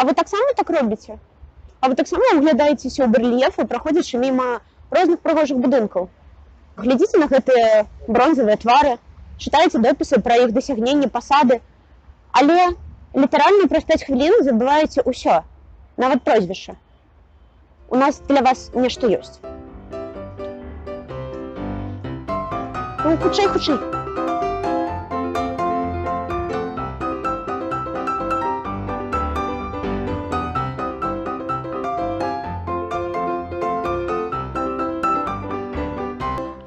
А вы таксама так робіце? А вы таксама углядаецеся ў барэльефы, праходзячы міма розных прыгожых будынкаў? Глядзіце на гэтыя бронзавыя твары, чытаеце допісы пра іх дасягненні, пасады, але літаральна праз 5 хвілін забываеце ўсё, нават прозвішча. У нас для вас нешта ёсць. Ну, хутчэй, хутчэй.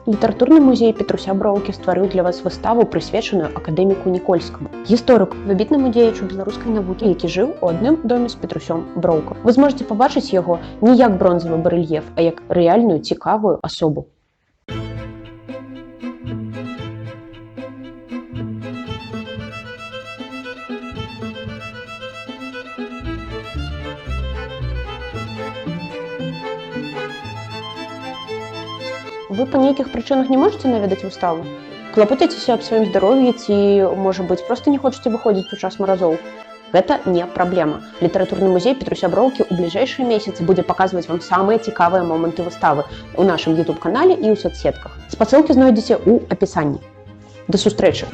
Літаратурны музей Петруся Броўкі стварыў для вас выставу, прысвечаную акадэміку Нікольскаму, гісторыку, выбітнаму дзеячу беларускай навукі, які жыў у адным доме з Петрусём Броўкам. Вы зможаце пабачыць яго не як бронзавы барэльеф, а як рэальную цікавую асобу. Вы па нейкіх прычынах не можаце наведаць выставу? Клапотаецеся аб сваім здароўі ці, можа быць, проста не хочаце выходзіць у час маразоў? Гэта не праблема. Літаратурны музей Петруся Броўкі ў бліжэйшыя месяцы будзе паказваць вам самыя цікавыя моманты выставы ў нашым YouTube-канале і ў соцсетках. Спасылкі знойдзеце ў апісанні. Да сустрэчы!